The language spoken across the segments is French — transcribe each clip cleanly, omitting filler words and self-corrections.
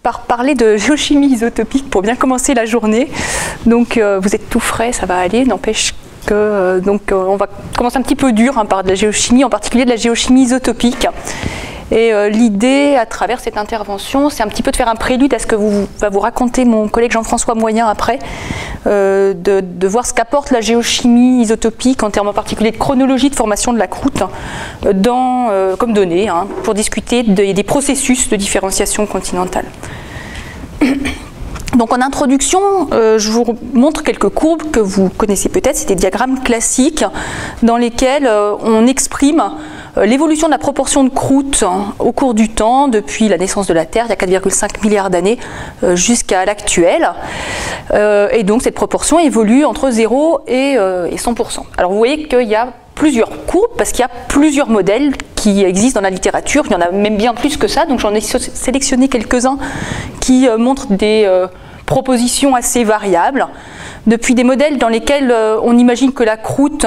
par parler de géochimie isotopique pour bien commencer la journée. Donc vous êtes tout frais, ça va aller, n'empêche que on va commencer un petit peu dur par de la géochimie, en particulier de la géochimie isotopique. Et l'idée, à travers cette intervention, c'est un petit peu de faire un prélude à ce que va vous raconter mon collègue Jean-François Moyen après, de voir ce qu'apporte la géochimie isotopique en termes en particulier de chronologie de formation de la croûte comme données, pour discuter des processus de différenciation continentale. Donc en introduction, je vous montre quelques courbes que vous connaissez peut-être, c'est des diagrammes classiques dans lesquels on exprime l'évolution de la proportion de croûte au cours du temps, depuis la naissance de la Terre, il y a 4,5 milliards d'années, jusqu'à l'actuel. Et donc cette proportion évolue entre 0 et 100%. Alors vous voyez qu'il y a plusieurs courbes, parce qu'il y a plusieurs modèles qui existent dans la littérature, il y en a même bien plus que ça, donc j'en ai sélectionné quelques-uns qui montrent des propositions assez variables. Depuis des modèles dans lesquels on imagine que la croûte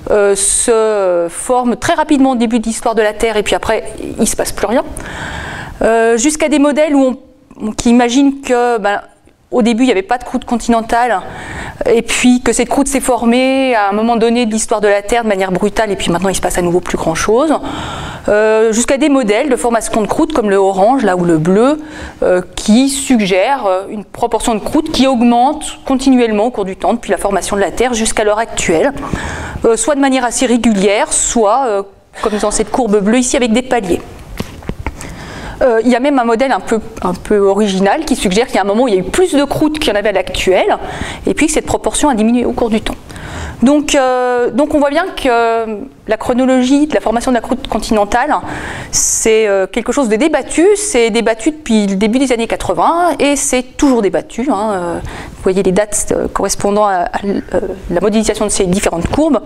se forme très rapidement au début de l'histoire de la Terre et puis après il ne se passe plus rien, jusqu'à des modèles qui imaginent que au début il n'y avait pas de croûte continentale et puis que cette croûte s'est formée à un moment donné de l'histoire de la Terre de manière brutale et puis maintenant il se passe à nouveau plus grand chose, jusqu'à des modèles de formation de croûte comme le orange là ou le bleu qui suggèrent une proportion de croûte qui augmente continuellement au cours du temps depuis la formation de la Terre jusqu'à l'heure actuelle, soit de manière assez régulière, soit comme dans cette courbe bleue ici avec des paliers. Il y a même un modèle un peu original qui suggère qu'il y a un moment où il y a eu plus de croûte qu'il y en avait à l'actuel, et puis que cette proportion a diminué au cours du temps. Donc on voit bien que la chronologie de la formation de la croûte continentale, c'est quelque chose de débattu, c'est débattu depuis le début des années 80, et c'est toujours débattu. Vous voyez les dates correspondant à la modélisation de ces différentes courbes,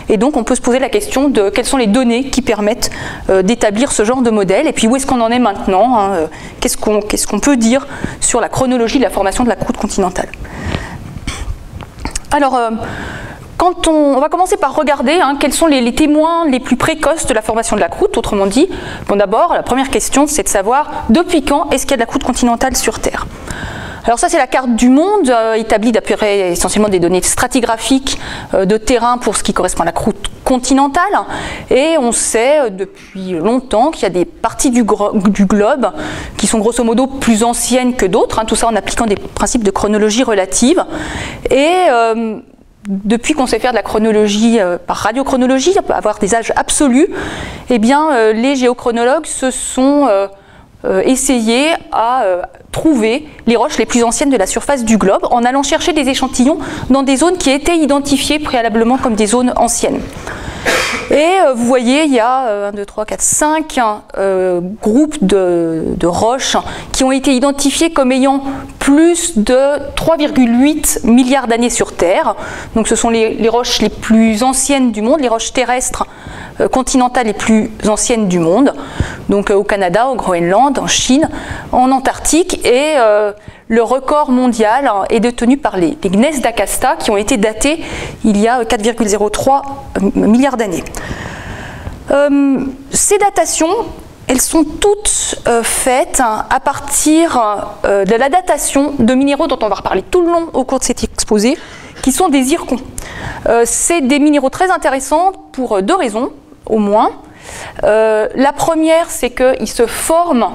et donc on peut se poser la question de quelles sont les données qui permettent d'établir ce genre de modèle, et puis où est-ce qu'on en est maintenant, qu'est-ce qu'on peut dire sur la chronologie de la formation de la croûte continentale. Alors, on va commencer par regarder quels sont les témoins les plus précoces de la formation de la croûte, autrement dit. Bon, d'abord, la première question, c'est de savoir depuis quand est-ce qu'il y a de la croûte continentale sur Terre. Alors ça, c'est la carte du monde, établie d'après essentiellement des données stratigraphiques de terrain pour ce qui correspond à la croûte continentale. Et on sait depuis longtemps qu'il y a des parties du globe qui sont grosso modo plus anciennes que d'autres, tout ça en appliquant des principes de chronologie relative. Et depuis qu'on sait faire de la chronologie par radiochronologie, avoir des âges absolus, eh bien, les géochronologues se sont essayés à trouver les roches les plus anciennes de la surface du globe en allant chercher des échantillons dans des zones qui étaient identifiées préalablement comme des zones anciennes. Et vous voyez, il y a 1, 2, 3, 4, 5 groupes de roches qui ont été identifiés comme ayant plus de 3,8 milliards d'années sur Terre. Donc ce sont les roches les plus anciennes du monde, les roches terrestres continentales les plus anciennes du monde. Donc au Canada, au Groenland, en Chine, en Antarctique, et le record mondial est détenu par les gneiss d'Akasta qui ont été datés il y a 4,03 milliards d'années. Ces datations, elles sont toutes faites à partir de la datation de minéraux dont on va reparler tout le long au cours de cet exposé, qui sont des zircons. C'est des minéraux très intéressants pour deux raisons, au moins. La première, c'est qu'ils se forment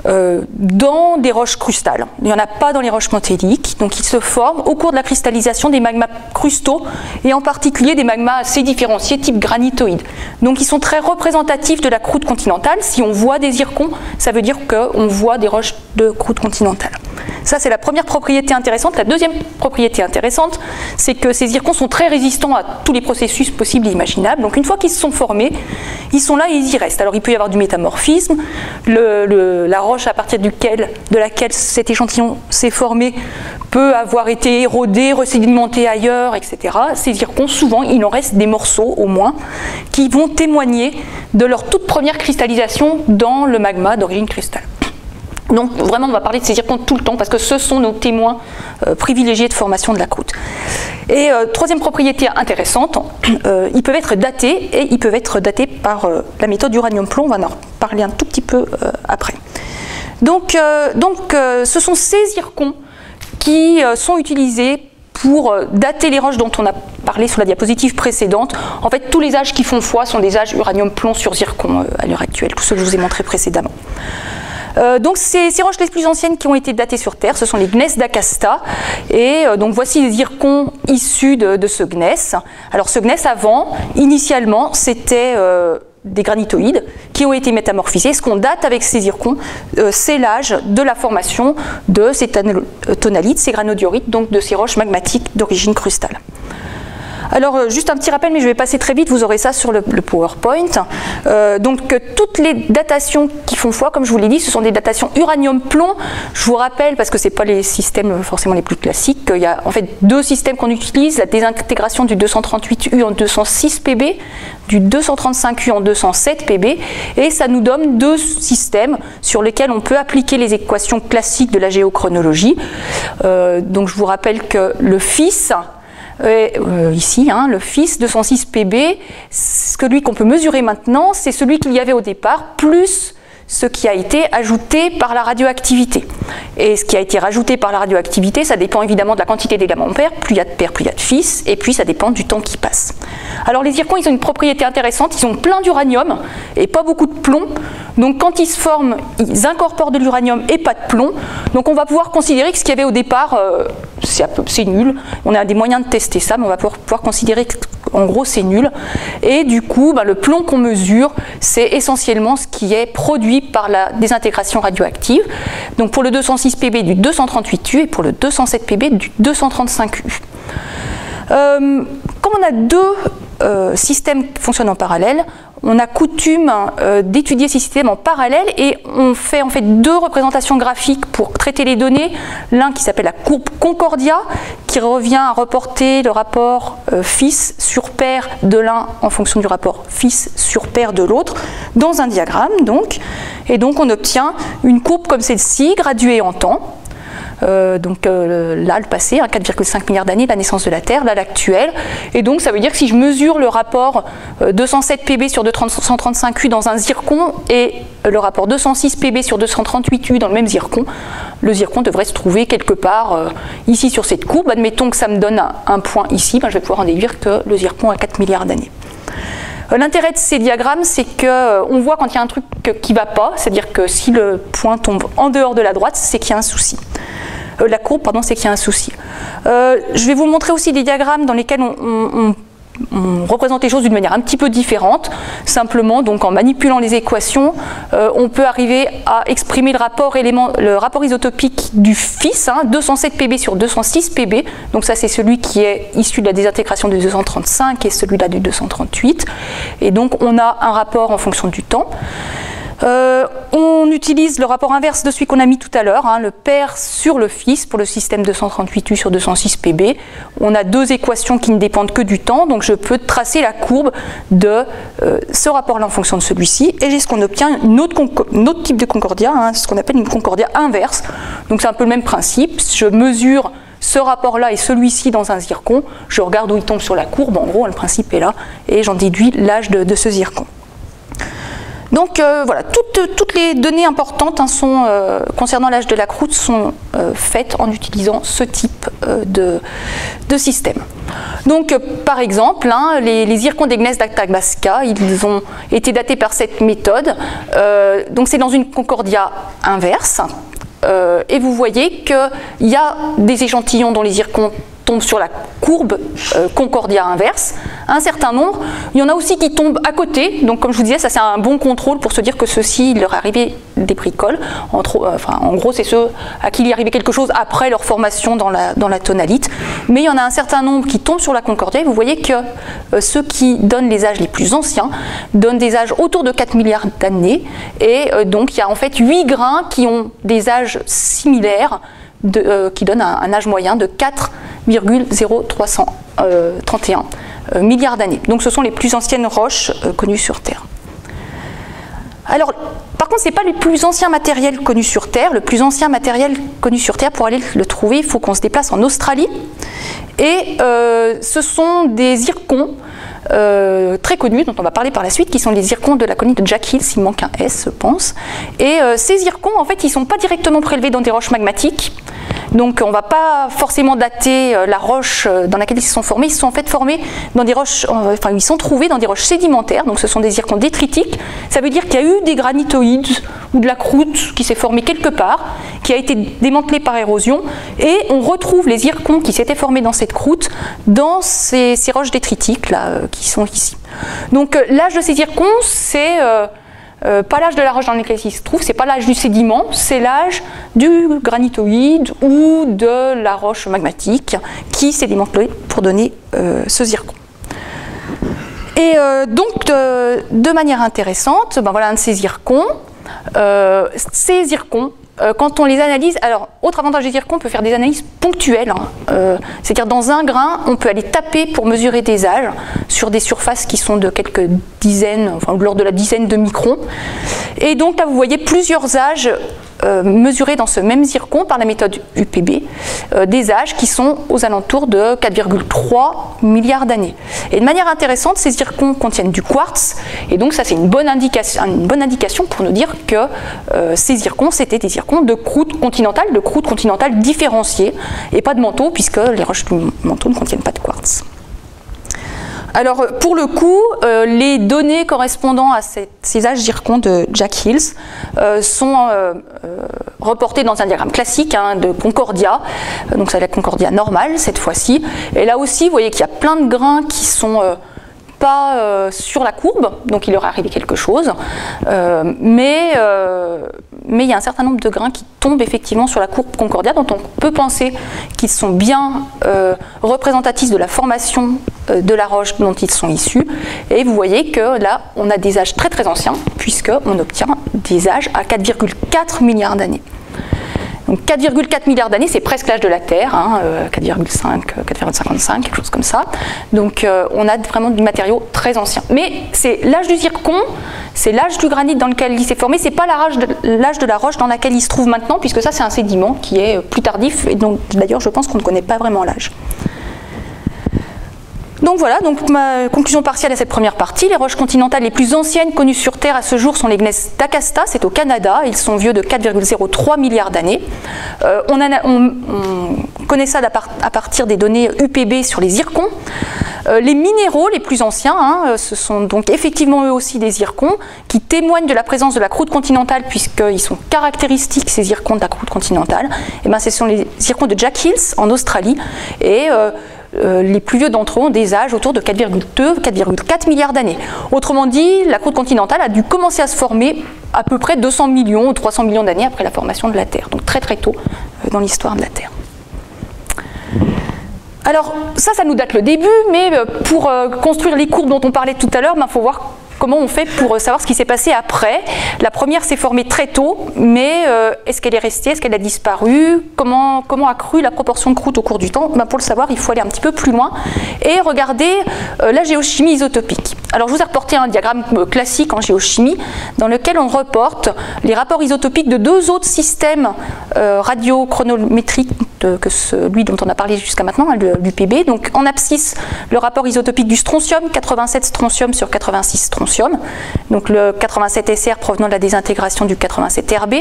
dans des roches crustales. Il n'y en a pas dans les roches montéliques, donc ils se forment au cours de la cristallisation des magmas crustaux, et en particulier des magmas assez différenciés type granitoïde. Donc ils sont très représentatifs de la croûte continentale. Si on voit des zircons, ça veut dire qu'on voit des roches de croûte continentale. Ça, c'est la première propriété intéressante. La deuxième propriété intéressante, c'est que ces zircons sont très résistants à tous les processus possibles et imaginables. Donc une fois qu'ils se sont formés, ils sont là et ils y restent. Alors il peut y avoir du métamorphisme, la roche à partir de laquelle cet échantillon s'est formé peut avoir été érodé, resédimenté ailleurs, etc. Ces zircons, souvent, il en reste des morceaux au moins, qui vont témoigner de leur toute première cristallisation dans le magma d'origine cristal. Donc vraiment, on va parler de ces zircons tout le temps parce que ce sont nos témoins privilégiés de formation de la croûte. Et troisième propriété intéressante, ils peuvent être datés, et ils peuvent être datés par la méthode uranium-plomb. On va en parler un tout petit peu après. Donc, ce sont ces zircons qui sont utilisés pour dater les roches dont on a parlé sur la diapositive précédente. En fait, tous les âges qui font foi sont des âges uranium-plomb sur zircon à l'heure actuelle, tous ceux que je vous ai montrés précédemment. Donc ces roches les plus anciennes qui ont été datées sur Terre, ce sont les gneiss d'Acasta. Et donc voici les zircons issus de ce gneiss. Alors ce gneiss avant, initialement, c'était des granitoïdes qui ont été métamorphisés. Ce qu'on date avec ces zircons, c'est l'âge de la formation de ces tonalites, ces granodiorites, donc de ces roches magmatiques d'origine crustale. Alors, juste un petit rappel, mais je vais passer très vite, vous aurez ça sur le PowerPoint. Donc, toutes les datations qui font foi, comme je vous l'ai dit, ce sont des datations uranium-plomb. Je vous rappelle, parce que ce n'est pas les systèmes forcément les plus classiques, qu'il y a en fait deux systèmes qu'on utilise, la désintégration du 238U en 206 Pb, du 235U en 207 Pb, et ça nous donne deux systèmes sur lesquels on peut appliquer les équations classiques de la géochronologie. Donc, je vous rappelle que le fils... ici, le fils 206 Pb, celui qu'on peut mesurer maintenant, c'est celui qu'il y avait au départ, plus ce qui a été ajouté par la radioactivité. Et ce qui a été rajouté par la radioactivité, ça dépend évidemment de la quantité d'éléments pairs, plus il y a de pairs, plus il y a de fils, et puis ça dépend du temps qui passe. Alors les zircons, ils ont une propriété intéressante, ils ont plein d'uranium et pas beaucoup de plomb, donc quand ils se forment, ils incorporent de l'uranium et pas de plomb, donc on va pouvoir considérer que ce qu'il y avait au départ, c'est nul, on a des moyens de tester ça, mais on va pouvoir considérer qu'en gros c'est nul, et du coup le plomb qu'on mesure, c'est essentiellement ce qui est produit par la désintégration radioactive, donc pour le 206 Pb du 238U et pour le 207 Pb du 235U. Comme on a deux systèmes qui fonctionnent en parallèle, on a coutume d'étudier ces systèmes en parallèle et on fait en fait deux représentations graphiques pour traiter les données. L'un qui s'appelle la courbe Concordia, qui revient à reporter le rapport fils sur pair de l'un en fonction du rapport fils sur pair de l'autre, dans un diagramme donc. Et donc on obtient une courbe comme celle-ci, graduée en temps. Là, le passé, 4,5 milliards d'années, la naissance de la Terre, là, l'actuel. Et donc, ça veut dire que si je mesure le rapport 207 Pb sur 235U dans un zircon et le rapport 206 Pb sur 238U dans le même zircon, le zircon devrait se trouver quelque part ici sur cette courbe. Admettons que ça me donne un point ici, je vais pouvoir en déduire que le zircon a 4 milliards d'années. L'intérêt de ces diagrammes, c'est qu'on voit quand il y a un truc qui ne va pas, c'est-à-dire que si le point tombe en dehors de la droite, c'est qu'il y a un souci. La courbe, pardon, c'est qu'il y a un souci. Je vais vous montrer aussi des diagrammes dans lesquels on représente les choses d'une manière un petit peu différente. Simplement, donc en manipulant les équations, on peut arriver à exprimer le rapport isotopique du fils, 207 Pb sur 206 Pb. Donc ça, c'est celui qui est issu de la désintégration du 235 et celui-là du 238. Et donc, on a un rapport en fonction du temps. On utilise le rapport inverse de celui qu'on a mis tout à l'heure, le père sur le fils pour le système 238U sur 206 Pb. On a deux équations qui ne dépendent que du temps, donc je peux tracer la courbe de ce rapport-là en fonction de celui-ci, et j'ai ce qu'on obtient, un autre type de concordia, ce qu'on appelle une concordia inverse. Donc c'est un peu le même principe, je mesure ce rapport-là et celui-ci dans un zircon, je regarde où il tombe sur la courbe, en gros le principe est là, et j'en déduis l'âge de ce zircon. Donc voilà, toutes les données importantes concernant l'âge de la croûte sont faites en utilisant ce type de système. Donc par exemple, les zircons des gneiss d'Athabasca, ils ont été datés par cette méthode. Donc c'est dans une concordia inverse. Et vous voyez qu'il y a des échantillons dont les zircons tombent sur la courbe concordia inverse, un certain nombre. Il y en a aussi qui tombent à côté, donc comme je vous disais, ça c'est un bon contrôle pour se dire que ceux-ci, il leur est arrivé des bricoles. En gros, c'est ceux à qui il est arrivé quelque chose après leur formation dans la tonalite. Mais il y en a un certain nombre qui tombent sur la concordia, et vous voyez que ceux qui donnent les âges les plus anciens donnent des âges autour de 4 milliards d'années, et donc il y a en fait 8 grains qui ont des âges similaires, qui donnent un âge moyen de 4,0331 milliards d'années. Donc ce sont les plus anciennes roches connues sur Terre. Alors, par contre, ce n'est pas les plus anciens matériels connus sur Terre. Le plus ancien matériel connu sur Terre, pour aller le trouver, il faut qu'on se déplace en Australie. Et ce sont des zircons très connus, dont on va parler par la suite, qui sont les zircons de la colonie de Jack Hills, il manque un S, je pense. Et ces zircons, en fait, ils ne sont pas directement prélevés dans des roches magmatiques. Donc on ne va pas forcément dater la roche dans laquelle ils se sont formés. Ils se sont en fait formés dans des roches, enfin ils sont trouvés dans des roches sédimentaires, donc ce sont des zircons détritiques. Ça veut dire qu'il y a eu des granitoïdes ou de la croûte qui s'est formée quelque part, qui a été démantelée par érosion, et on retrouve les zircons qui s'étaient formés dans cette croûte dans ces roches détritiques là, qui sont ici. Donc l'âge de ces zircons, c'est pas l'âge de la roche dans laquelle il se trouve, c'est pas l'âge du sédiment, c'est l'âge du granitoïde ou de la roche magmatique qui s'est démantelée pour donner ce zircon. Et donc, de manière intéressante, ben voilà un de ces zircons. Ces zircons, quand on les analyse, alors, autre avantage des zircons, on peut faire des analyses ponctuelles. C'est-à-dire, dans un grain, on peut aller taper pour mesurer des âges sur des surfaces qui sont de quelques dizaines, enfin, de l'ordre de la dizaine de microns. Et donc, là, vous voyez plusieurs âges mesurés dans ce même zircon par la méthode UPB, des âges qui sont aux alentours de 4,3 milliards d'années. Et de manière intéressante, ces zircons contiennent du quartz, et donc ça c'est une bonne indication pour nous dire que ces zircons, c'était des zircons de croûte continentale différenciée, et pas de manteau, puisque les roches du manteau ne contiennent pas de quartz. Alors pour le coup, les données correspondant à ces âges zircons de Jack Hills sont reportées dans un diagramme classique de Concordia, donc c'est la Concordia normale cette fois-ci, et là aussi vous voyez qu'il y a plein de grains qui sont pas sur la courbe, donc il leur est arrivé quelque chose, mais il y a un certain nombre de grains qui tombent effectivement sur la courbe Concordia, dont on peut penser qu'ils sont bien représentatifs de la formation de la roche dont ils sont issus. Et vous voyez que là, on a des âges très très anciens, puisqu'on obtient des âges à 4,4 milliards d'années. Donc 4,4 milliards d'années, c'est presque l'âge de la Terre, 4,5, 4,55, quelque chose comme ça. Donc on a vraiment du matériau très ancien. Mais c'est l'âge du zircon, c'est l'âge du granit dans lequel il s'est formé, c'est pas l'âge de la roche dans laquelle il se trouve maintenant, puisque ça c'est un sédiment qui est plus tardif, et donc d'ailleurs je pense qu'on ne connaît pas vraiment l'âge. Donc voilà, donc ma conclusion partielle à cette première partie. Les roches continentales les plus anciennes connues sur Terre à ce jour sont les gneiss d'Akasta, c'est au Canada. Ils sont vieux de 4,03 milliards d'années. On connaît ça à partir des données UPB sur les zircons. Les minéraux les plus anciens, ce sont donc effectivement eux aussi des zircons qui témoignent de la présence de la croûte continentale, puisqu'ils sont caractéristiques, ces zircons de la croûte continentale. Et bien, ce sont les zircons de Jack Hills en Australie. Et les plus vieux d'entre eux ont des âges autour de 4,2, 4,4 milliards d'années. Autrement dit, la croûte continentale a dû commencer à se former à peu près 200 millions ou 300 millions d'années après la formation de la Terre, donc très très tôt dans l'histoire de la Terre. Alors ça nous date le début, mais pour construire les courbes dont on parlait tout à l'heure, il faut voir comment on fait pour savoir ce qui s'est passé après. La première s'est formée très tôt, mais est-ce qu'elle est restée, est-ce qu'elle a disparu, comment a cru la proportion de croûte au cours du temps? Pour le savoir, il faut aller un petit peu plus loin et regarder la géochimie isotopique. Alors je vous ai reporté un diagramme classique en géochimie dans lequel on reporte les rapports isotopiques de deux autres systèmes radiochronométriques que celui dont on a parlé jusqu'à maintenant, l'UPB. Donc en abscisse, le rapport isotopique du strontium, 87 strontium sur 86 strontium, donc le 87 SR provenant de la désintégration du 87 RB.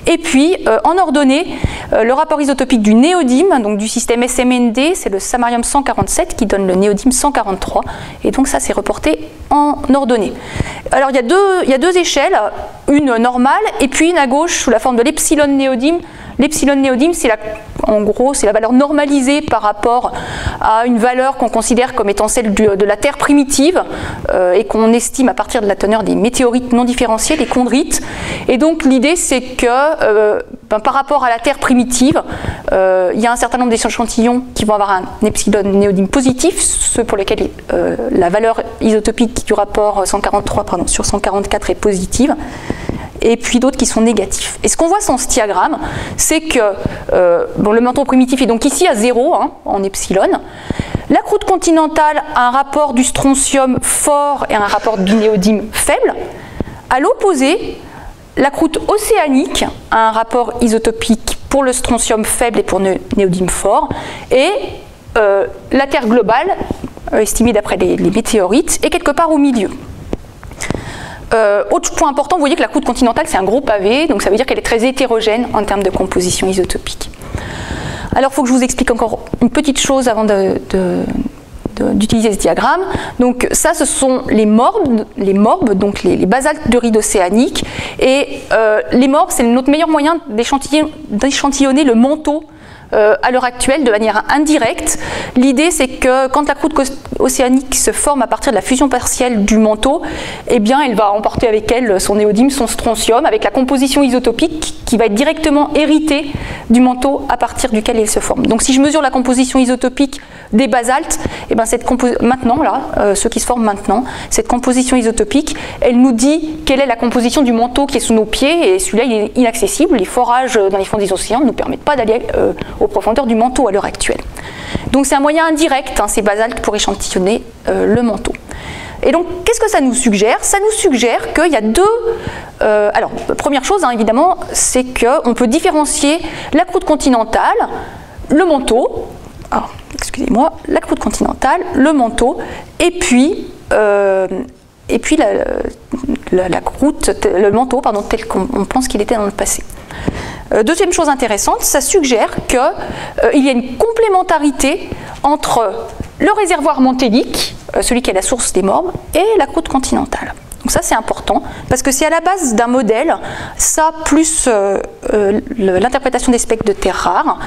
Et puis en ordonnée, le rapport isotopique du néodyme, donc du système SMND, c'est le samarium 147 qui donne le néodyme 143, et donc ça c'est reporté en ordonnée. Alors il y a deux échelles, une normale et puis une à gauche sous la forme de l'epsilon néodyme. L'epsilon néodyme, en gros, c'est la valeur normalisée par rapport à une valeur qu'on considère comme étant celle de la Terre primitive et qu'on estime à partir de la teneur des météorites non différenciés, les chondrites. Et donc l'idée, c'est que par rapport à la Terre primitive, il y a un certain nombre d'échantillons qui vont avoir un epsilon néodyme positif, ceux pour lesquels la valeur isotopique du rapport 143 sur 144 est positive, et puis d'autres qui sont négatifs. Et ce qu'on voit sur ce diagramme, c'est que le manteau primitif est donc ici à 0 en epsilon. La croûte continentale a un rapport du strontium fort et un rapport du néodyme faible. À l'opposé, la croûte océanique a un rapport isotopique pour le strontium faible et pour le néodyme fort. Et la Terre globale estimée d'après les météorites, est quelque part au milieu. Autre point important, vous voyez que la croûte continentale, c'est un gros pavé, donc ça veut dire qu'elle est très hétérogène en termes de composition isotopique. Alors, il faut que je vous explique encore une petite chose avant d'utiliser ce diagramme. Donc ça, ce sont les morbes, donc les basaltes de rides océaniques. Et les morbes, c'est notre meilleur moyen d'échantillonner le manteau à l'heure actuelle de manière indirecte. L'idée, c'est que quand la croûte océanique se forme à partir de la fusion partielle du manteau, eh bien, elle va emporter avec elle son néodyme, son strontium, avec la composition isotopique qui va être directement héritée du manteau à partir duquel il se forme. Donc, si je mesure la composition isotopique des basaltes, eh bien, maintenant, là, ceux qui se forment maintenant, cette composition isotopique, elle nous dit quelle est la composition du manteau qui est sous nos pieds, et celui-là, il est inaccessible. Les forages dans les fonds des océans ne nous permettent pas d'aller aux profondeurs du manteau à l'heure actuelle. Donc c'est un moyen indirect, ces basaltes, pour échantillonner le manteau. Et donc, qu'est-ce que ça nous suggère? Ça nous suggère qu'il y a deux... alors, première chose, évidemment, c'est qu'on peut différencier la croûte continentale, le manteau, excusez-moi, la croûte continentale, le manteau, et puis la croûte, le manteau, pardon, tel qu'on pense qu'il était dans le passé. Deuxième chose intéressante, ça suggère qu'il y a une complémentarité entre le réservoir mantélique, celui qui est la source des morbes, et la croûte continentale. Donc ça, c'est important, parce que c'est à la base d'un modèle, ça plus l'interprétation des spectres de terres rares.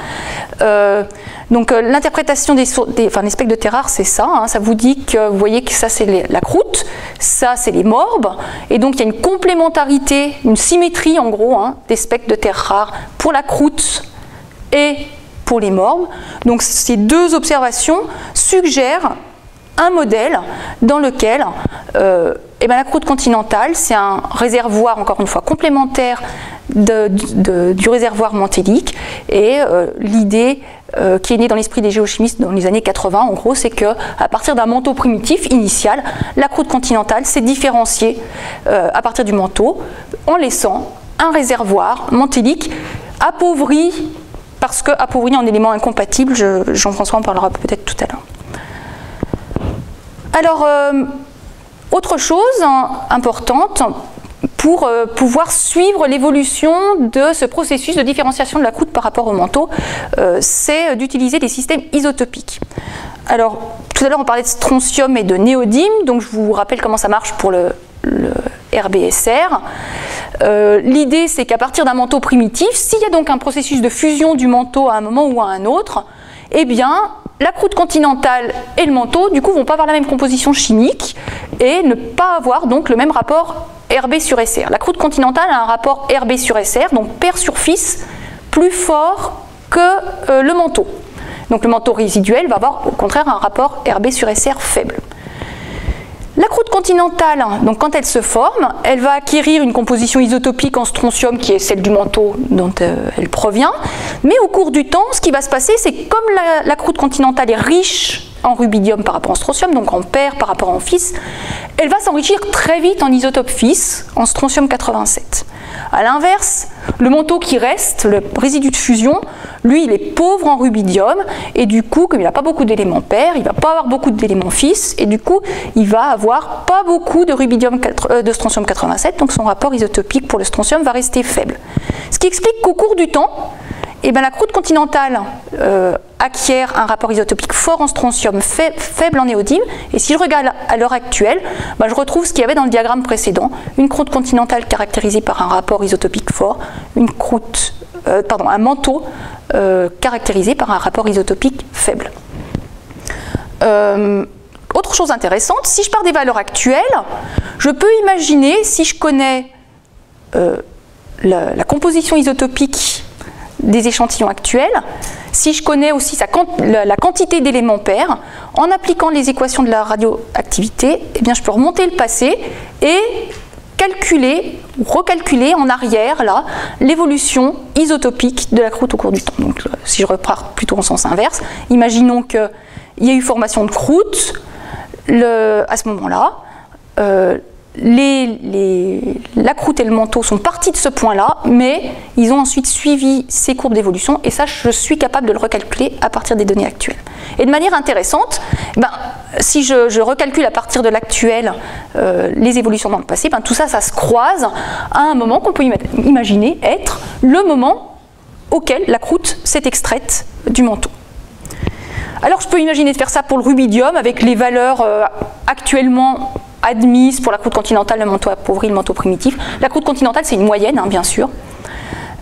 Donc l'interprétation des spectres de terres rares, c'est ça, ça vous dit que vous voyez que ça c'est la croûte, ça c'est les morbes, et donc il y a une complémentarité, une symétrie en gros des spectres de terres rares pour la croûte et pour les morbes. Donc ces deux observations suggèrent un modèle dans lequel la croûte continentale, c'est un réservoir, encore une fois, complémentaire du réservoir mantélique, et l'idée qui est née dans l'esprit des géochimistes dans les années 80, en gros, c'est qu'à partir d'un manteau primitif initial, la croûte continentale s'est différenciée à partir du manteau en laissant un réservoir mantélique appauvri, parce que appauvri en éléments incompatibles. Jean-François en parlera peut-être tout à l'heure. Alors, autre chose importante pour pouvoir suivre l'évolution de ce processus de différenciation de la croûte par rapport au manteau, c'est d'utiliser des systèmes isotopiques. Alors, tout à l'heure on parlait de strontium et de néodyme, donc je vous rappelle comment ça marche pour le RBSR. L'idée, c'est qu'à partir d'un manteau primitif, s'il y a donc un processus de fusion du manteau à un moment ou à un autre, eh bien, la croûte continentale et le manteau, du coup, vont pas avoir la même composition chimique et ne pas avoir donc le même rapport RB sur SR. La croûte continentale a un rapport RB sur SR, donc paire surface, plus fort que le manteau. Donc le manteau résiduel va avoir au contraire un rapport RB sur SR faible. La croûte continentale, donc quand elle se forme, elle va acquérir une composition isotopique en strontium qui est celle du manteau dont elle provient, mais au cours du temps, ce qui va se passer, c'est que comme la croûte continentale est riche en rubidium par rapport au strontium, donc en paire par rapport en fils, elle va s'enrichir très vite en isotope fils, en strontium 87. A l'inverse, le manteau qui reste, le résidu de fusion, lui, il est pauvre en rubidium, et du coup, comme il n'a pas beaucoup d'éléments pairs, il ne va pas avoir beaucoup d'éléments fils, et du coup, il va avoir pas beaucoup de rubidium de strontium 87, donc son rapport isotopique pour le strontium va rester faible. Ce qui explique qu'au cours du temps, la croûte continentale acquiert un rapport isotopique fort en strontium, faible en néodyme, et si je regarde à l'heure actuelle, je retrouve ce qu'il y avait dans le diagramme précédent, une croûte continentale caractérisée par un rapport isotopique fort, un manteau caractérisé par un rapport isotopique faible. Autre chose intéressante, si je pars des valeurs actuelles, je peux imaginer, si je connais la composition isotopique des échantillons actuels, si je connais aussi la quantité d'éléments pairs, en appliquant les équations de la radioactivité, eh bien, je peux remonter le passé et recalculer en arrière l'évolution isotopique de la croûte au cours du temps. Donc, si je repars plutôt en sens inverse, imaginons qu'il y a eu formation de croûte, à ce moment-là, la croûte et le manteau sont partis de ce point-là, mais ils ont ensuite suivi ces courbes d'évolution, et ça, je suis capable de le recalculer à partir des données actuelles. Et de manière intéressante, si je recalcule à partir de l'actuel les évolutions dans le passé, ben, tout ça, ça se croise à un moment qu'on peut imaginer être le moment auquel la croûte s'est extraite du manteau. Alors je peux imaginer de faire ça pour le rubidium avec les valeurs actuellement admises pour la croûte continentale, le manteau appauvri, le manteau primitif. La croûte continentale, c'est une moyenne, hein, bien sûr.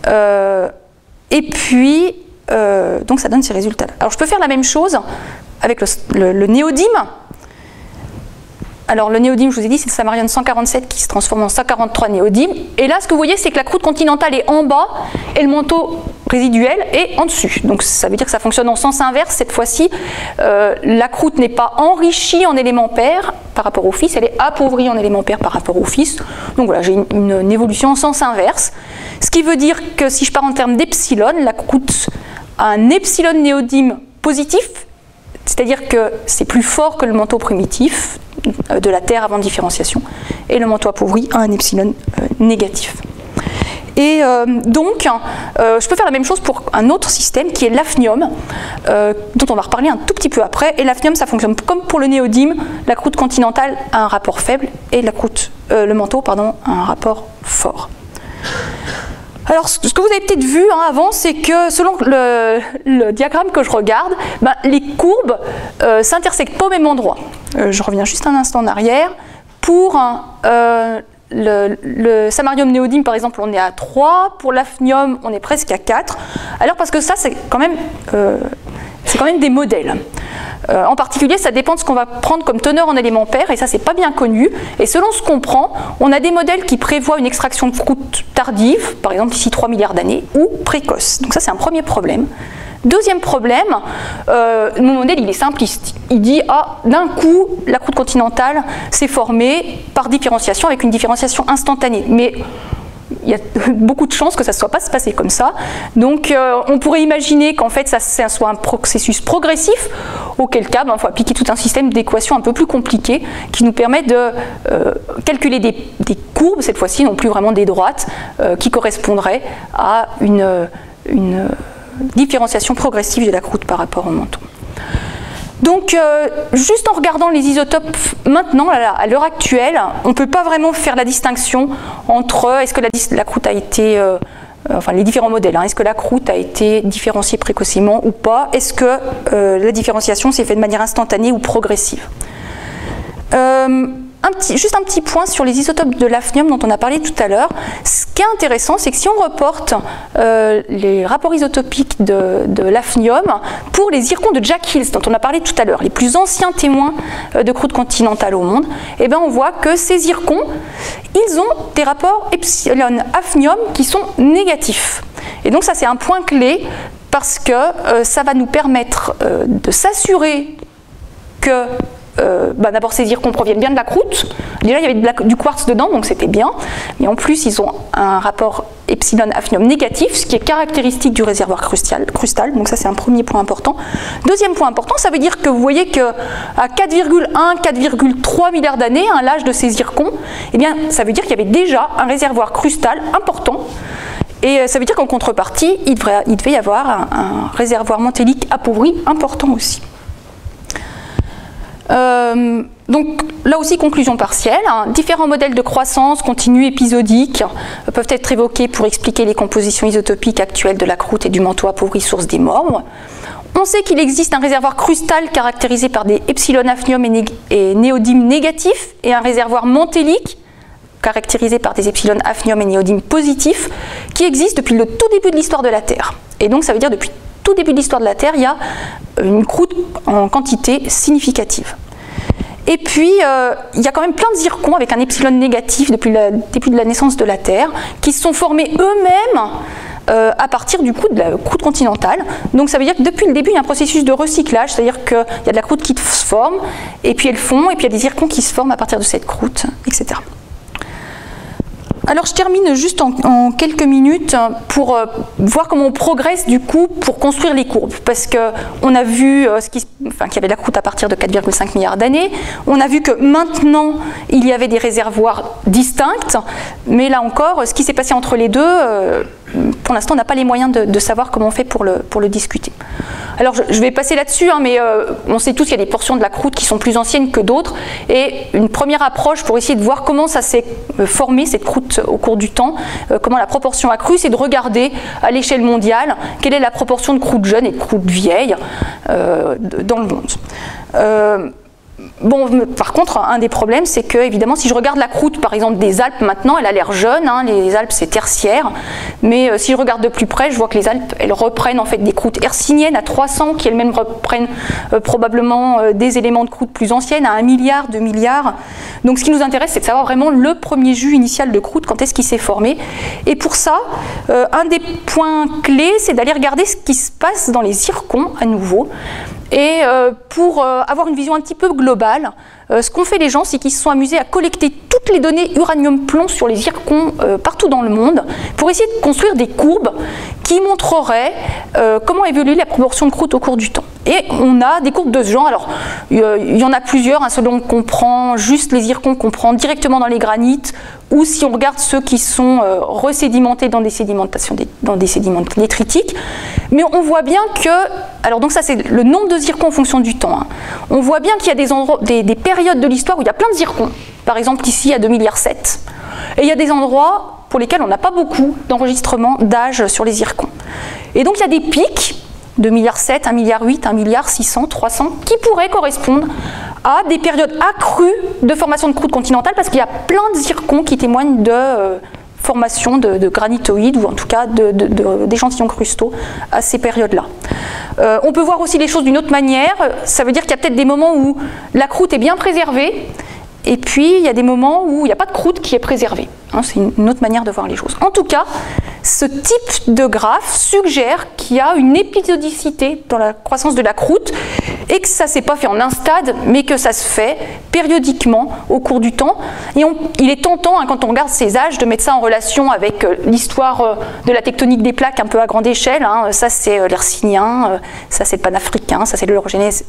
Et puis, donc ça donne ces résultats-là. Alors je peux faire la même chose avec le néodyme. Alors le néodyme, je vous ai dit, c'est le samarium 147 qui se transforme en 143 néodyme. Et là, ce que vous voyez, c'est que la croûte continentale est en bas et le manteau résiduel est en dessus. Donc ça veut dire que ça fonctionne en sens inverse. Cette fois-ci, la croûte n'est pas enrichie en éléments pairs par rapport au fils, elle est appauvrie en éléments pairs par rapport au fils. Donc voilà, j'ai une évolution en sens inverse. Ce qui veut dire que si je pars en termes d'epsilon, la croûte a un epsilon néodyme positif, c'est-à-dire que c'est plus fort que le manteau primitif de la Terre avant différenciation, et le manteau appauvri a un epsilon négatif. Et donc, je peux faire la même chose pour un autre système qui est l'hafnium, dont on va reparler un tout petit peu après. Et l'hafnium, ça fonctionne comme pour le néodyme. La croûte continentale a un rapport faible et le manteau, pardon, a un rapport fort. Alors, ce que vous avez peut-être vu avant, c'est que selon le diagramme que je regarde, ben, les courbes s'intersectent pas au même endroit. Je reviens juste un instant en arrière. Pour le samarium néodyme, par exemple, on est à 3. Pour l'hafnium, on est presque à 4. Alors, parce que ça, c'est quand même des modèles. En particulier, ça dépend de ce qu'on va prendre comme teneur en éléments pairs, et ça, c'est pas bien connu. Et selon ce qu'on prend, on a des modèles qui prévoient une extraction de croûte tardive, par exemple ici 3 milliards d'années, ou précoce. Donc ça, c'est un premier problème. Deuxième problème, mon modèle, il est simpliste. Il dit, d'un coup, la croûte continentale s'est formée par différenciation, avec une différenciation instantanée. Mais il y a beaucoup de chances que ça ne soit pas se passer comme ça. Donc on pourrait imaginer qu'en fait ça soit un processus progressif, auquel cas il faut appliquer tout un système d'équations un peu plus compliqué qui nous permet de calculer des courbes, cette fois-ci non plus vraiment des droites, qui correspondraient à une différenciation progressive de la croûte par rapport au manteau. Donc, juste en regardant les isotopes maintenant, à l'heure actuelle, on ne peut pas vraiment faire la distinction entre est-ce que la croûte a été, enfin les différents modèles, est-ce que la croûte a été différenciée précocement ou pas, est-ce que la différenciation s'est faite de manière instantanée ou progressive. Juste un petit point sur les isotopes de l'hafnium dont on a parlé tout à l'heure. Ce qui est intéressant, c'est que si on reporte les rapports isotopiques de l'hafnium pour les zircons de Jack Hills dont on a parlé tout à l'heure, les plus anciens témoins de croûte continentale au monde, eh bien on voit que ces zircons, ils ont des rapports epsilon-hafnium qui sont négatifs. Et donc ça c'est un point clé parce que ça va nous permettre de s'assurer que d'abord ces zircons proviennent bien de la croûte. Déjà il y avait du quartz dedans, donc c'était bien, mais en plus ils ont un rapport epsilon-hafnium négatif, ce qui est caractéristique du réservoir crustal, donc ça c'est un premier point important. Deuxième point important, ça veut dire que vous voyez qu'à 4,1-4,3 milliards d'années, l'âge de ces zircons, eh bien ça veut dire qu'il y avait déjà un réservoir crustal important. Et ça veut dire qu'en contrepartie, il devait y avoir un réservoir mantélique appauvri important aussi. Donc là aussi conclusion partielle, différents modèles de croissance continue épisodique peuvent être évoqués pour expliquer les compositions isotopiques actuelles de la croûte et du manteau appauvri source des membres. On sait qu'il existe un réservoir crustal caractérisé par des epsilon-hafnium et néodymes négatifs et un réservoir mantélique caractérisé par des epsilon-hafnium et néodymes positifs qui existe depuis le tout début de l'histoire de la Terre. Et donc ça veut dire depuis tout début de l'histoire de la Terre, il y a une croûte en quantité significative. Et puis, il y a quand même plein de zircons avec un epsilon négatif depuis le début de la naissance de la Terre, qui se sont formés eux-mêmes à partir du coup de la croûte continentale. Donc ça veut dire que depuis le début, il y a un processus de recyclage, c'est-à-dire qu'il y a de la croûte qui se forme, et puis elle fond, et puis il y a des zircons qui se forment à partir de cette croûte, etc. Alors je termine juste en quelques minutes pour voir comment on progresse du coup pour construire les courbes, parce qu'on a vu qu'il y avait de la croûte à partir de 4,5 milliards d'années, on a vu que maintenant il y avait des réservoirs distincts, mais là encore ce qui s'est passé entre les deux, pour l'instant on n'a pas les moyens de savoir comment on fait pour le discuter. Alors je vais passer là-dessus, hein, mais on sait tous qu'il y a des portions de la croûte qui sont plus anciennes que d'autres, et une première approche pour essayer de voir comment ça s'est formé, cette croûte, au cours du temps, comment la proportion a cru, c'est de regarder à l'échelle mondiale quelle est la proportion de croûtes jeunes et de croûtes vieilles dans le monde. Bon, par contre, un des problèmes, c'est que, évidemment, si je regarde la croûte, par exemple, des Alpes maintenant, elle a l'air jeune, hein, les Alpes c'est tertiaire, mais si je regarde de plus près, je vois que les Alpes, elles reprennent en fait des croûtes hercyniennes à 300, qui elles-mêmes reprennent probablement des éléments de croûte plus anciennes, à 1 milliard, 2 milliards. Donc ce qui nous intéresse, c'est de savoir vraiment le premier jus initial de croûte, quand est-ce qu'il s'est formé. Et pour ça, un des points clés, c'est d'aller regarder ce qui se passe dans les zircons, à nouveau. Et pour avoir une vision un petit peu globale, ce qu'ont fait les gens, c'est qu'ils se sont amusés à collecter toutes les données uranium-plomb sur les zircons partout dans le monde, pour essayer de construire des courbes qui montreraient comment évolue la proportion de croûte au cours du temps. Et on a des courbes de ce genre. Alors, il y en a plusieurs, hein, selon qu'on prend juste les zircons qu'on prend directement dans les granites, ou si on regarde ceux qui sont resédimentés dans des sédimentations, dans des sédiments détritiques. Mais on voit bien que, alors donc ça c'est le nombre de zircons en fonction du temps, hein. On voit bien qu'il y a des endroits, des périodes de l'histoire où il y a plein de zircons. Par exemple ici à 2,7 milliards. Et il y a des endroits pour lesquels on n'a pas beaucoup d'enregistrement d'âge sur les zircons. Et donc il y a des pics, 2,7 milliards, 1,8 milliard, 1,6 milliard, 300, qui pourraient correspondre à des périodes accrues de formation de croûte continentale, parce qu'il y a plein de zircons qui témoignent de formation de granitoïdes, ou en tout cas d'échantillons crustaux à ces périodes-là. On peut voir aussi les choses d'une autre manière. Ça veut dire qu'il y a peut-être des moments où la croûte est bien préservée, et puis il y a des moments où il n'y a pas de croûte qui est préservée. Hein, c'est une autre manière de voir les choses. En tout cas, ce type de graphe suggère qu'il y a une épisodicité dans la croissance de la croûte, et que ça ne s'est pas fait en un stade, mais que ça se fait périodiquement au cours du temps. Et il est tentant, hein, quand on regarde ces âges, de mettre ça en relation avec l'histoire de la tectonique des plaques un peu à grande échelle. Hein. Ça c'est l'hercynien, ça c'est le panafricain, ça c'est l'eurogenèse,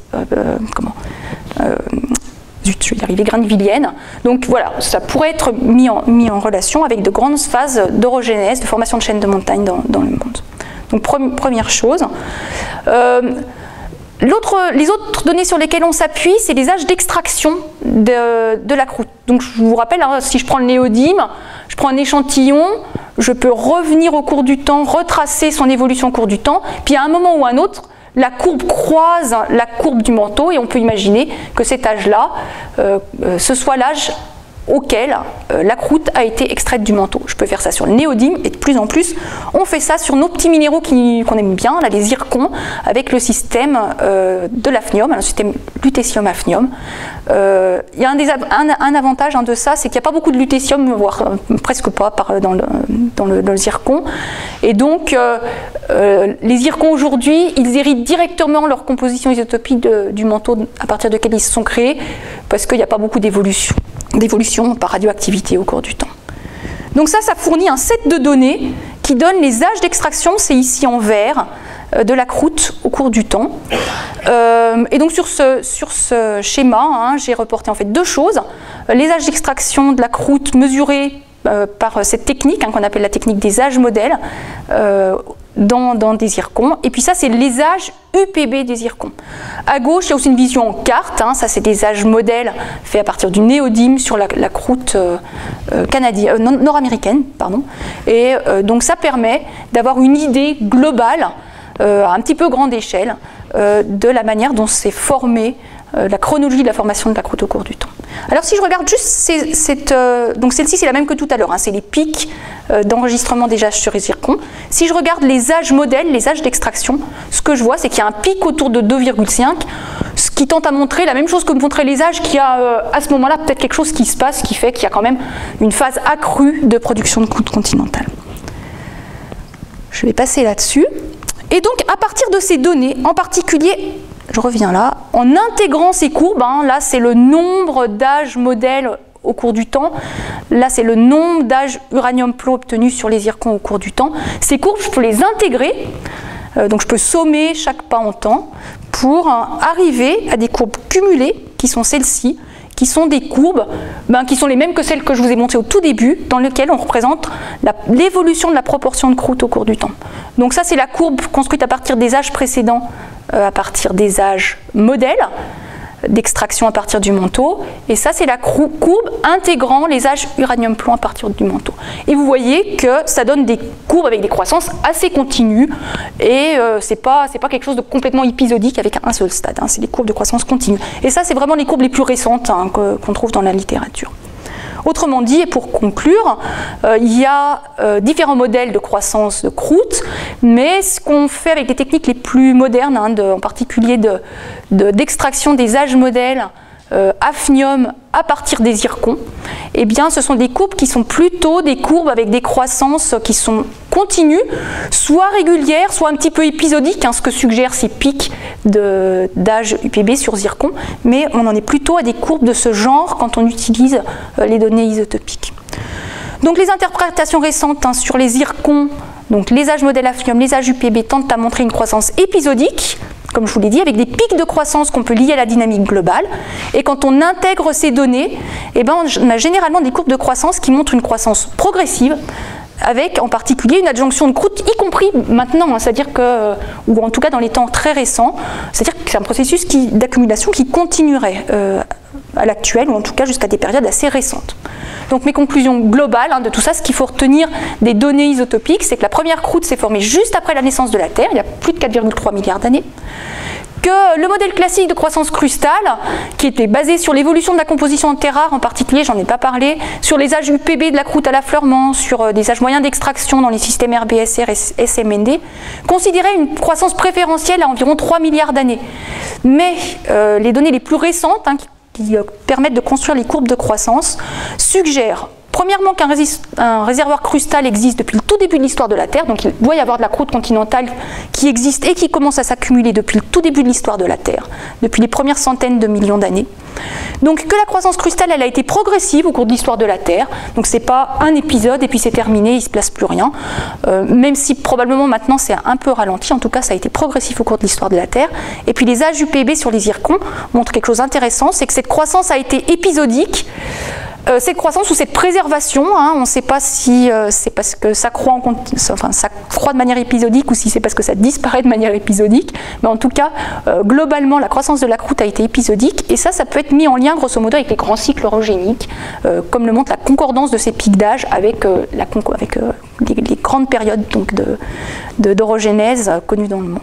zut, je vais y arriver, granvillienne. Donc voilà, ça pourrait être mis en relation avec de grandes phases d'orogenèse, de formation de chaînes de montagnes dans le monde. Donc première chose. Les autres données sur lesquelles on s'appuie, c'est les âges d'extraction de la croûte. Donc je vous rappelle, hein, si je prends le néodyme, je prends un échantillon, je peux revenir au cours du temps, retracer son évolution au cours du temps, puis à un moment ou à un autre, la courbe croise la courbe du manteau, et on peut imaginer que cet âge-là, ce soit l'âge auquel la croûte a été extraite du manteau. Je peux faire ça sur le néodyme, et de plus en plus, on fait ça sur nos petits minéraux qu'on aime bien, là, les zircons, avec le système de l'hafnium, le système lutécium-hafnium. Il y a un avantage, hein, de ça, c'est qu'il n'y a pas beaucoup de lutécium, voire presque pas dans le zircon. Et donc, les zircons aujourd'hui, ils héritent directement leur composition isotopique du manteau à partir duquel ils se sont créés, parce qu'il n'y a pas beaucoup d'évolution par radioactivité au cours du temps. Donc ça fournit un set de données qui donne les âges d'extraction, c'est ici en vert, de la croûte au cours du temps. Et donc sur ce schéma, hein, j'ai reporté en fait deux choses. Les âges d'extraction de la croûte mesurés par cette technique, hein, qu'on appelle la technique des âges modèles, dans des zircons. Et puis ça, c'est les âges UPB des zircons. À gauche, il y a aussi une vision en carte, hein, ça c'est des âges modèles faits à partir du néodyme sur la croûte nord-américaine. Et donc ça permet d'avoir une idée globale, à un petit peu grande échelle, de la manière dont s'est formée la chronologie de la formation de la croûte au cours du temps. Alors si je regarde juste donc celle-ci c'est la même que tout à l'heure, hein, c'est les pics d'enregistrement des âges sur les zircons. Si je regarde les âges modèles, les âges d'extraction, ce que je vois c'est qu'il y a un pic autour de 2,5, ce qui tente à montrer la même chose que montraient les âges, qu'il y a à ce moment-là peut-être quelque chose qui se passe qui fait qu'il y a quand même une phase accrue de production de croûte continentale. Je vais passer là-dessus. Et donc à partir de ces données, en particulier, je reviens là, en intégrant ces courbes, hein, là c'est le nombre d'âges modèles au cours du temps, là c'est le nombre d'âges uranium-plomb obtenus sur les zircons au cours du temps. Ces courbes, je peux les intégrer, donc je peux sommer chaque pas en temps pour arriver à des courbes cumulées qui sont celles-ci, qui sont des courbes qui sont les mêmes que celles que je vous ai montrées au tout début, dans lesquelles on représente l'évolution de la proportion de croûte au cours du temps. Donc ça c'est la courbe construite à partir des âges précédents à partir des âges modèles d'extraction à partir du manteau, et ça c'est la courbe intégrant les âges uranium-plomb à partir du manteau. Et vous voyez que ça donne des courbes avec des croissances assez continues, et c'est pas quelque chose de complètement épisodique avec un seul stade, hein, c'est des courbes de croissance continue. Et ça c'est vraiment les courbes les plus récentes, hein, qu'on trouve dans la littérature. Autrement dit, et pour conclure, il y a différents modèles de croissance de croûte, mais ce qu'on fait avec les techniques les plus modernes, hein, en particulier d'extraction des âges modèles hafnium à partir des zircons, eh bien, ce sont des courbes qui sont plutôt des courbes avec des croissances qui sont continues, soit régulières, soit un petit peu épisodiques, hein, ce que suggèrent ces pics d'âge UPB sur zircon, mais on en est plutôt à des courbes de ce genre quand on utilise les données isotopiques. Donc les interprétations récentes, hein, sur les zircons, donc les âges modèles hafnium, les âges UPB tentent à montrer une croissance épisodique, comme je vous l'ai dit, avec des pics de croissance qu'on peut lier à la dynamique globale. Et quand on intègre ces données, eh ben, on a généralement des courbes de croissance qui montrent une croissance progressive, avec en particulier une adjonction de croûte, y compris maintenant, hein, c'est-à-dire que, ou en tout cas dans les temps très récents, c'est-à-dire que c'est un processus d'accumulation qui continuerait à l'actuel, ou en tout cas jusqu'à des périodes assez récentes. Donc mes conclusions globales, hein, de tout ça, ce qu'il faut retenir des données isotopiques, c'est que la première croûte s'est formée juste après la naissance de la Terre, il y a plus de 4,3 milliards d'années, que le modèle classique de croissance crustale, qui était basé sur l'évolution de la composition en terres rares, en particulier, j'en ai pas parlé, sur les âges UPB de la croûte à l'affleurement, sur des âges moyens d'extraction dans les systèmes RBSR et SMND, considérait une croissance préférentielle à environ 3 milliards d'années. Mais les données les plus récentes, hein, qui permettent de construire les courbes de croissance, suggèrent premièrement qu'un réservoir crustal existe depuis le tout début de l'histoire de la Terre, donc il doit y avoir de la croûte continentale qui existe et qui commence à s'accumuler depuis le tout début de l'histoire de la Terre, depuis les premières centaines de millions d'années. Donc que la croissance crustale, elle a été progressive au cours de l'histoire de la Terre, donc c'est pas un épisode et puis c'est terminé, il se place plus rien, même si probablement maintenant c'est un peu ralenti, en tout cas ça a été progressif au cours de l'histoire de la Terre. Et puis les âges UPB sur les zircons montrent quelque chose d'intéressant, c'est que cette croissance a été épisodique. Cette croissance ou cette préservation, hein, on ne sait pas si c'est parce que ça croît, ça croît de manière épisodique ou si c'est parce que ça disparaît de manière épisodique, mais en tout cas, globalement, la croissance de la croûte a été épisodique, et ça peut être mis en lien, grosso modo, avec les grands cycles orogéniques, comme le montre la concordance de ces pics d'âge avec, les grandes périodes d'orogénèse connues dans le monde.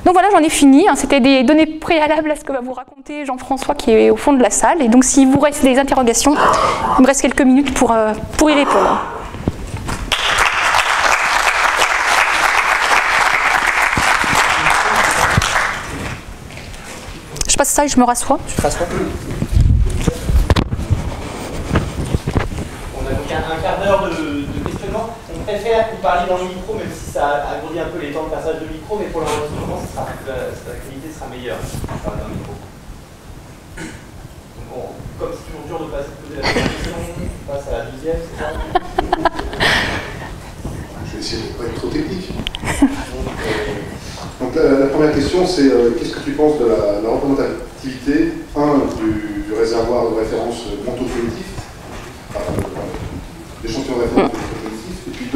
Donc voilà, j'en ai fini. C'était des données préalables à ce que va vous raconter Jean-François qui est au fond de la salle. Et donc s'il vous reste des interrogations, il me reste quelques minutes pour y répondre. Je passe ça et je me rassois. Tu te rassois ? On a donc un quart d'heure de questionnement. On préfère que vous parliez dans le micro, même si ça alourdit un peu les temps de passage de micro, mais pour l'enregistrement, la qualité sera meilleure. Dans le micro. Donc comme c'est toujours dur de poser la question, on passe à la deuxième, c'est ça? Je vais essayer de ne pas être trop technique. Donc la première question, c'est qu'est-ce que tu penses de la représentativité, du réservoir de référence manteau collectif, d'échantillons de référence collectif, et puis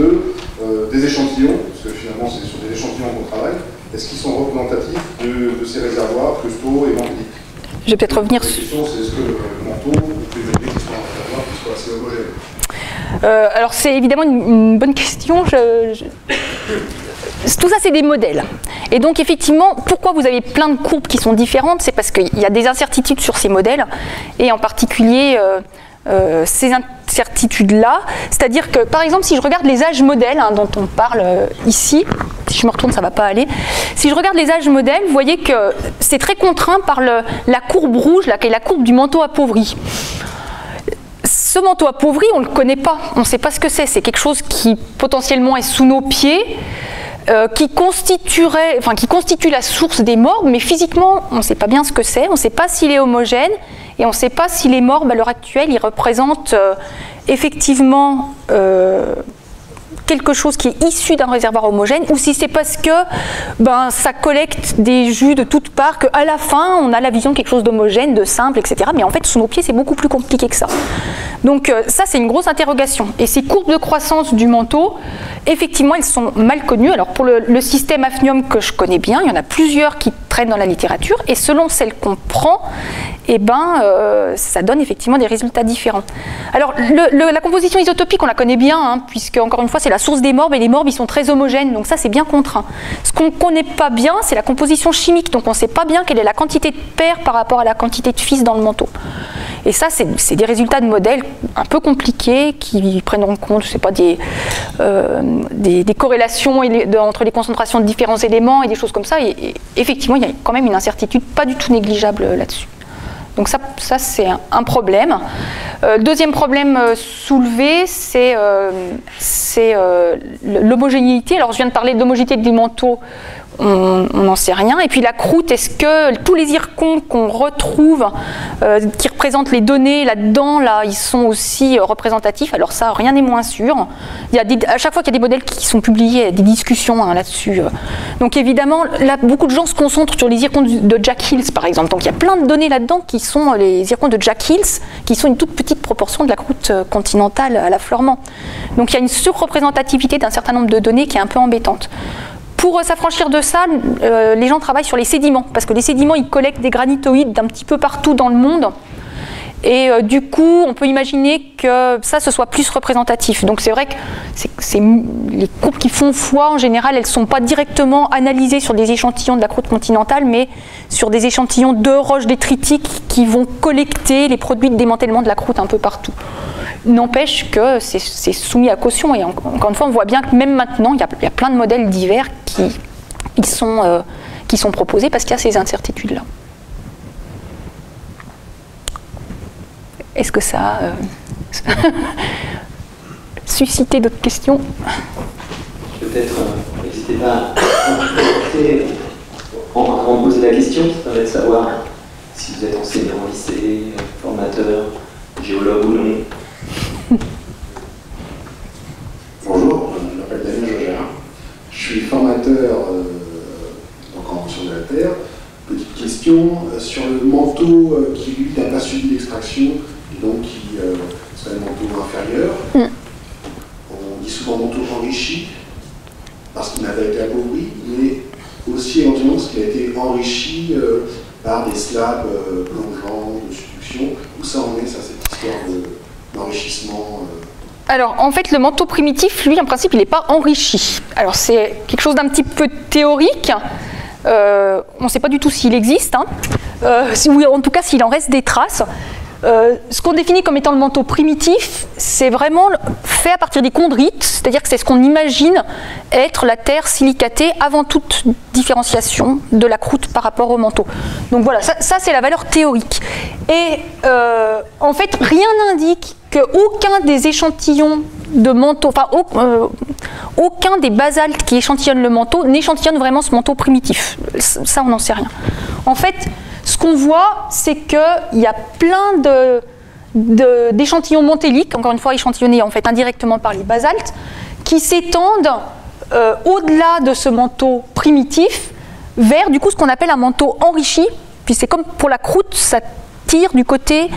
des échantillons, parce que finalement c'est sur des échantillons qu'on travaille, est-ce qu'ils sont représentatifs de ces réservoirs crustaux et mandéliques? Je vais peut-être revenir sur... La question, c'est est-ce que le manteau peut évaluer qu'il soit un réservoir qui soit assez homogène? Alors c'est évidemment une bonne question. Tout ça, c'est des modèles. Et donc, effectivement, pourquoi vous avez plein de courbes qui sont différentes? C'est parce qu'il y a des incertitudes sur ces modèles, et en particulier ces incertitudes-là. C'est-à-dire que, par exemple, si je regarde les âges modèles, hein, dont on parle ici, si je me retourne, ça ne va pas aller. Si je regarde les âges modèles, vous voyez que c'est très contraint par la courbe rouge, là, qui est la courbe du manteau appauvri. Ce manteau appauvri, on ne le connaît pas, on ne sait pas ce que c'est. C'est quelque chose qui potentiellement est sous nos pieds, qui constitue la source des morbes, mais physiquement, on ne sait pas bien ce que c'est, on ne sait pas s'il est homogène, et on ne sait pas si les morbes, à l'heure actuelle, ils représentent effectivement quelque chose qui est issu d'un réservoir homogène ou si c'est parce que ça collecte des jus de toutes parts qu'à la fin on a la vision de quelque chose d'homogène, de simple, etc. Mais en fait sous nos pieds c'est beaucoup plus compliqué que ça. Donc ça c'est une grosse interrogation. Et ces courbes de croissance du manteau, effectivement elles sont mal connues. Alors pour le système Hafnium que je connais bien, il y en a plusieurs qui traînent dans la littérature et selon celle qu'on prend, ça donne effectivement des résultats différents. Alors la composition isotopique on la connaît bien, hein, puisque encore une fois c'est la source des morbes et les morbes ils sont très homogènes, donc ça c'est bien contraint. Ce qu'on ne connaît pas bien c'est la composition chimique, donc on ne sait pas bien quelle est la quantité de paires par rapport à la quantité de fils dans le manteau. Et ça c'est des résultats de modèles un peu compliqués qui prennent en compte, je sais pas, des corrélations entre les concentrations de différents éléments et des choses comme ça, et effectivement il y a quand même une incertitude pas du tout négligeable là-dessus. Donc ça c'est un problème. Deuxième problème soulevé, c'est l'homogénéité. Alors je viens de parler de l'homogénéité du manteau, on n'en sait rien. Et puis la croûte, est-ce que tous les zircons qu'on retrouve, qui représentent les données là-dedans, ils sont aussi représentatifs? Alors ça, rien n'est moins sûr. À chaque fois qu'il y a des modèles qui sont publiés, il y a des discussions là-dessus. Donc évidemment, là, beaucoup de gens se concentrent sur les zircons de Jack Hills, par exemple. Donc il y a plein de données là-dedans qui sont les zircons de Jack Hills, qui sont une toute petite proportion de la croûte continentale à l'affleurement. Donc il y a une surreprésentativité d'un certain nombre de données qui est un peu embêtante. Pour s'affranchir de ça, les gens travaillent sur les sédiments, parce que les sédiments, ils collectent des granitoïdes d'un petit peu partout dans le monde. Et du coup, on peut imaginer que ça, ce soit plus représentatif. Donc c'est vrai que les courbes qui font foi, en général, elles ne sont pas directement analysées sur des échantillons de la croûte continentale, mais sur des échantillons de roches détritiques qui vont collecter les produits de démantèlement de la croûte un peu partout. N'empêche que c'est soumis à caution. Et encore une fois, on voit bien que même maintenant, il y a plein de modèles divers qui sont proposés parce qu'il y a ces incertitudes-là. Est-ce que ça a suscité d'autres questions? Peut-être, n'hésitez pas à en poser la question, ça permet de savoir si vous êtes enseignant en lycée, formateur, géologue ou non. Bonjour, je m'appelle Damien Jogère. Je suis formateur en Convention de la Terre. Petite question sur le manteau qui, lui, n'a pas subi d'extraction et donc qui serait le manteau inférieur. On dit souvent manteau enrichi parce qu'il n'a pas été appauvri, mais aussi éventuellement parce qu'il a été enrichi par des slabs plongeants de subduction. Où ça en est, ça, cette histoire d'enrichissement Alors, en fait, le manteau primitif, lui, en principe, il n'est pas enrichi. Alors, c'est quelque chose d'un petit peu théorique. On ne sait pas du tout s'il existe, hein. Ou en tout cas s'il en reste des traces. Ce qu'on définit comme étant le manteau primitif, c'est vraiment fait à partir des chondrites, c'est-à-dire que c'est ce qu'on imagine être la terre silicatée avant toute différenciation de la croûte par rapport au manteau. Donc voilà, ça c'est la valeur théorique. Et en fait, rien n'indique qu'aucun des échantillons de manteau, enfin aucun des basaltes qui échantillonnent le manteau n'échantillonne vraiment ce manteau primitif. Ça, on n'en sait rien. En fait, ce qu'on voit, c'est qu'il y a plein d'échantillons mantéliques, encore une fois échantillonnés en fait indirectement par les basaltes, qui s'étendent au-delà de ce manteau primitif vers du coup ce qu'on appelle un manteau enrichi. Puis c'est comme pour la croûte, ça tire du côté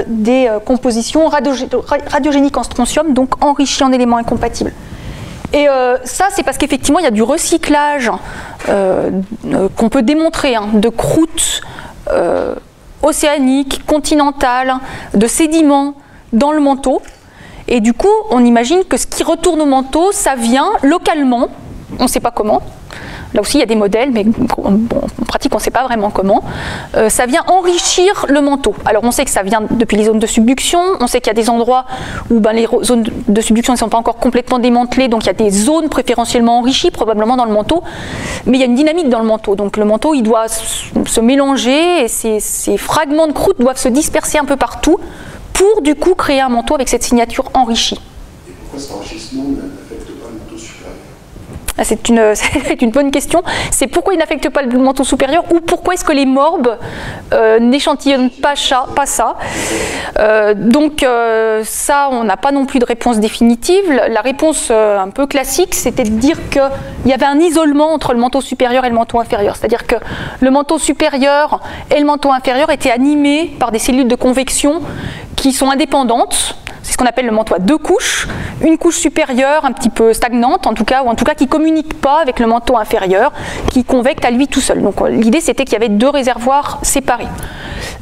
des compositions radiogéniques en strontium, donc enrichies en éléments incompatibles. Et ça, c'est parce qu'effectivement, il y a du recyclage qu'on peut démontrer de croûtes océaniques, continentales, de sédiments dans le manteau. Et du coup, on imagine que ce qui retourne au manteau, ça vient localement, on ne sait pas comment. Là aussi, il y a des modèles, mais en pratique, on ne sait pas vraiment comment. Ça vient enrichir le manteau. Alors, on sait que ça vient depuis les zones de subduction. On sait qu'il y a des endroits où les zones de subduction ne sont pas encore complètement démantelées. Donc, il y a des zones préférentiellement enrichies, probablement dans le manteau. Mais il y a une dynamique dans le manteau. Donc, le manteau, il doit se mélanger et ces fragments de croûte doivent se disperser un peu partout pour, du coup, créer un manteau avec cette signature enrichie. Et pourquoi cet enrichissement n'affecte pas le manteau supérieur? C'est une bonne question. C'est pourquoi il n'affecte pas le manteau supérieur ou pourquoi est-ce que les morbes n'échantillonnent pas ça. Donc ça, on n'a pas non plus de réponse définitive. La réponse un peu classique, c'était de dire qu'il y avait un isolement entre le manteau supérieur et le manteau inférieur. C'est-à-dire que le manteau supérieur et le manteau inférieur étaient animés par des cellules de convection qui sont indépendantes. C'est ce qu'on appelle le manteau à deux couches, une couche supérieure un petit peu stagnante en tout cas, ou en tout cas qui ne communique pas avec le manteau inférieur, qui convecte à lui tout seul. Donc l'idée c'était qu'il y avait deux réservoirs séparés.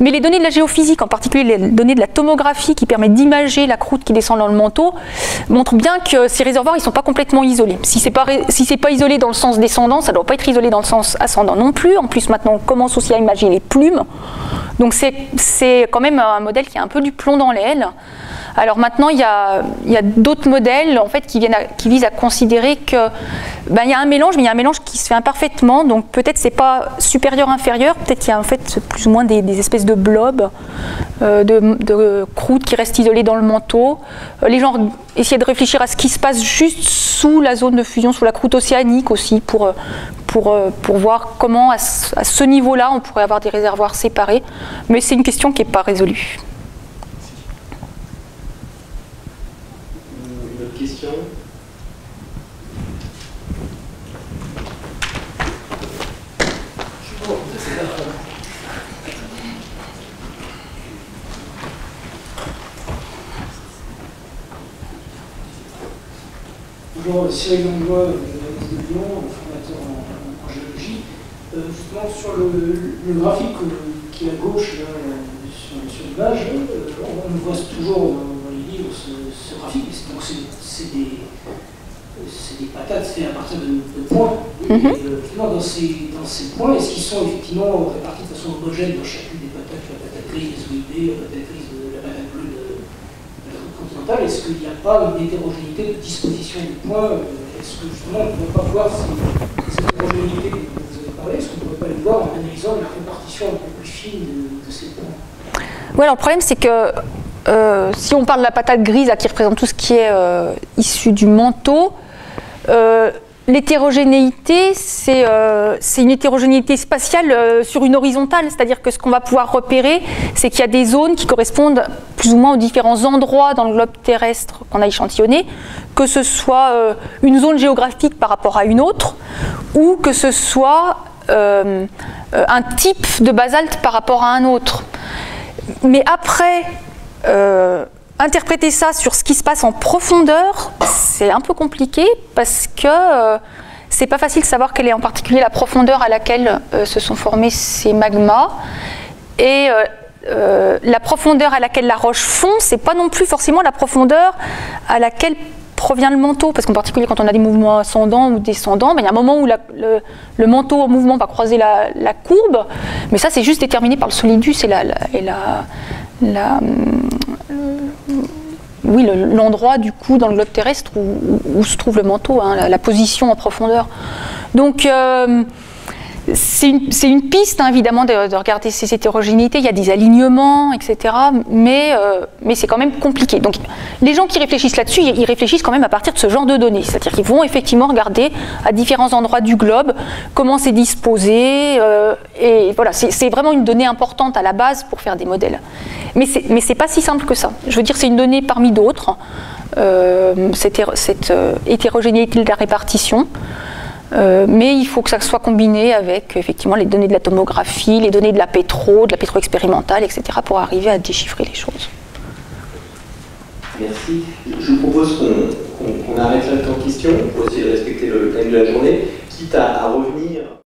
Mais les données de la géophysique, en particulier les données de la tomographie qui permettent d'imager la croûte qui descend dans le manteau, montrent bien que ces réservoirs ne sont pas complètement isolés. Si ce n'est pas isolé dans le sens descendant, ça ne doit pas être isolé dans le sens ascendant non plus. En plus maintenant on commence aussi à imaginer les plumes. Donc c'est quand même un modèle qui a un peu du plomb dans l'aile. Alors maintenant, il y a d'autres modèles en fait, qui visent à considérer qu'il y a un mélange, mais il y a un mélange qui se fait imparfaitement. Donc peut-être c'est pas supérieur-inférieur, peut-être qu'il y a en fait plus ou moins des espèces de blobs, de croûtes qui restent isolées dans le manteau. Les gens essayaient de réfléchir à ce qui se passe juste sous la zone de fusion, sous la croûte océanique aussi, pour voir comment à ce niveau-là on pourrait avoir des réservoirs séparés. Mais c'est une question qui n'est pas résolue. Question. Bonjour, Cyril Langlois, de Lyon, formateur en géologie. Justement, sur le graphique qui est à gauche, là, sur l'image, on voit toujours dans les livres ce graphique. Donc c'est des patates faites à partir de points. Finalement, dans ces points, est-ce qu'ils sont effectivement répartis de façon homogène dans chacune des patates, la patate grise des OIB, la patate grise de la patate bleue de la route continentale? Est-ce qu'il n'y a pas une hétérogénéité de disposition des points? Est-ce que justement on ne pourrait pas voir cette hétérogénéité dont vous avez parlé? Est-ce qu'on ne pourrait pas le voir en analysant la répartition un peu plus fine de ces points? Ouais, alors le problème c'est que si on parle de la patate grise qui représente tout ce qui est issu du manteau, l'hétérogénéité, c'est une hétérogénéité spatiale sur une horizontale, c'est-à-dire que ce qu'on va pouvoir repérer, c'est qu'il y a des zones qui correspondent plus ou moins aux différents endroits dans le globe terrestre qu'on a échantillonné, que ce soit une zone géographique par rapport à une autre, ou que ce soit un type de basalte par rapport à un autre. Mais après, interpréter ça sur ce qui se passe en profondeur, c'est un peu compliqué parce que c'est pas facile de savoir quelle est en particulier la profondeur à laquelle se sont formés ces magmas. Et la profondeur à laquelle la roche fond, c'est pas non plus forcément la profondeur à laquelle provient le manteau, parce qu'en particulier quand on a des mouvements ascendants ou descendants, il y a un moment où le manteau en mouvement va croiser la courbe, mais ça c'est juste déterminé par le solidus et l'endroit du coup dans le globe terrestre où se trouve le manteau, hein, la position en profondeur. Donc c'est une piste hein, évidemment de regarder ces hétérogénéités, il y a des alignements, etc. Mais c'est quand même compliqué. Donc les gens qui réfléchissent là-dessus, ils réfléchissent quand même à partir de ce genre de données. C'est-à-dire qu'ils vont effectivement regarder à différents endroits du globe comment c'est disposé. Et voilà, c'est vraiment une donnée importante à la base pour faire des modèles. Mais c'est pas si simple que ça. Je veux dire, c'est une donnée parmi d'autres, cette hétérogénéité de la répartition. Mais il faut que ça soit combiné avec effectivement les données de la tomographie, les données de la pétro expérimentale, etc. pour arriver à déchiffrer les choses. Merci. Je vous propose qu'on arrête là le temps de questions pour essayer de respecter le thème de la journée, quitte à revenir.